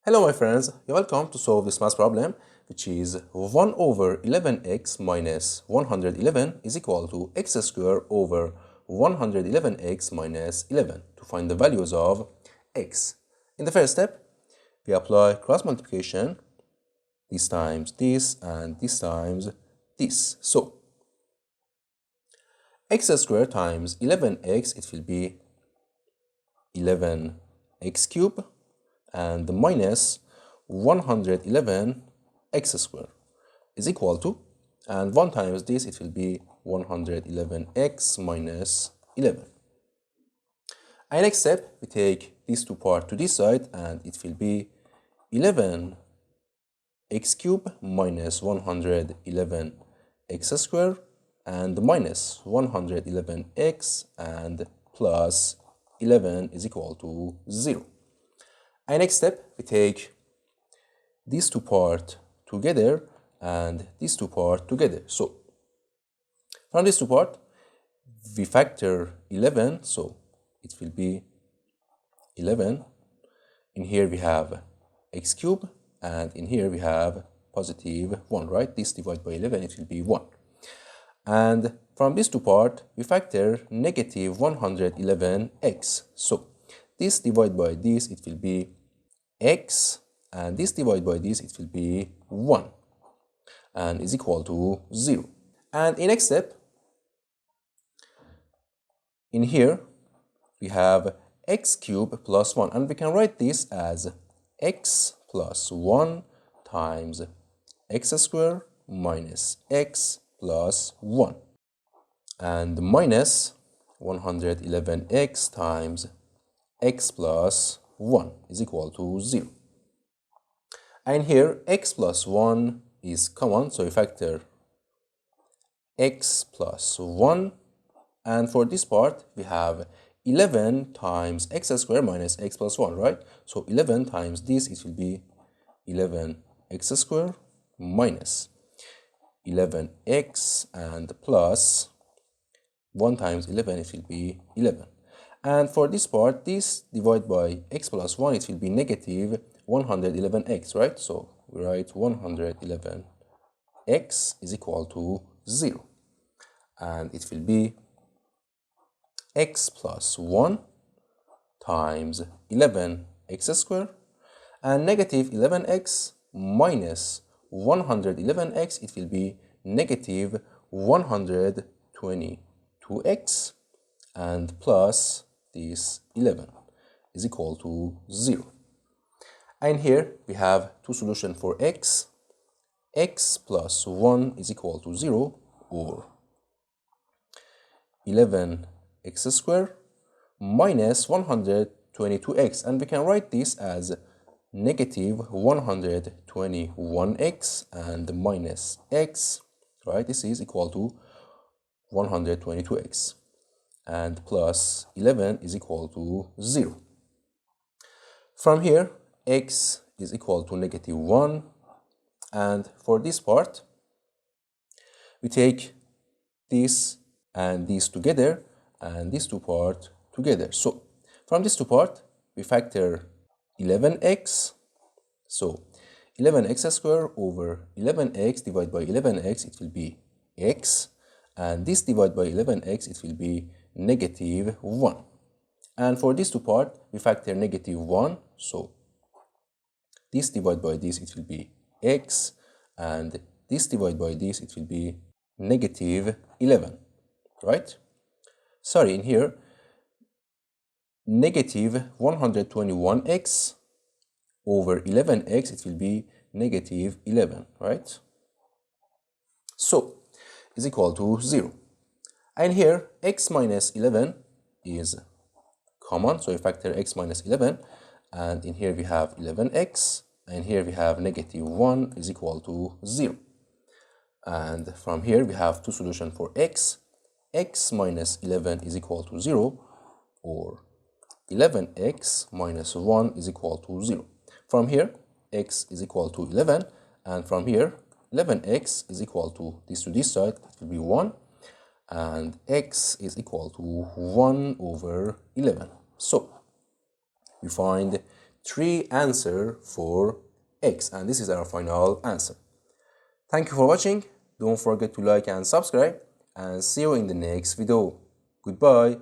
Hello my friends, you're welcome to solve this math problem, which is 1 over 11x minus 111 is equal to x squared over 111x minus 11 to find the values of x. In the first step, we apply cross multiplication, this times this and this times this. So, x squared times 11x, it will be 11x cubed, and the minus 111 x squared is equal to, and 1 times this, it will be 111x minus 11. And next step, we take these two parts to this side, and it will be 11x cubed minus 111x squared, and minus 111x and plus 11 is equal to 0. And next step, we take these two parts together and these two parts together. So, from these two parts, we factor 11, so it will be 11. In here we have x cubed, and in here we have positive 1, right? This divided by 11, it will be 1. And from these two parts, we factor negative 111x. So, this divided by this, it will be x, and this divided by this, it will be 1, and is equal to 0. And in next step, in here, we have x cubed plus 1, and we can write this as x plus 1 times x squared minus x plus 1, and minus 111x times x plus 1 is equal to 0. And here x plus 1 is common, so we factor x plus 1, and for this part we have 11 times x squared minus x plus 1, right? So 11 times this, it will be 11x squared minus 11x and plus 1 times 11, it will be 11. And for this part, this divided by x plus 1, it will be negative 111x, right? So we write 111x is equal to 0. And it will be x plus 1 times 11x squared, and negative 11x minus 111x, it will be negative 122x, and plus this 11 is equal to 0. And here we have two solutions for x. X plus 1 is equal to 0, or 11x squared minus 122x, and we can write this as negative 121x and minus x, right? This is equal to 122x, and plus 11 is equal to 0. From here, x is equal to negative 1, and for this part, we take this and this together, and these two parts together. So, from these two parts, we factor 11x, so 11x squared over 11x divided by 11x, it will be x, and this divided by 11x, it will be negative 1. And for these two parts, we factor negative 1, so this divided by this, it will be x, and this divided by this, it will be negative 11, right? Sorry, in here, negative 121x over 11x, it will be negative 11, right? So, is equal to 0. And here, x minus 11 is common, so we factor x minus 11, and in here we have 11x, and here we have negative 1 is equal to 0. And from here we have two solutions for x. X minus 11 is equal to 0, or 11x minus 1 is equal to 0. From here, x is equal to 11, and from here, 11x is equal to this side, it will be 1, and x is equal to 1 over 11. So, we find three answer for x, and this is our final answer. Thank you for watching. Don't forget to like and subscribe, and see you in the next video. Goodbye.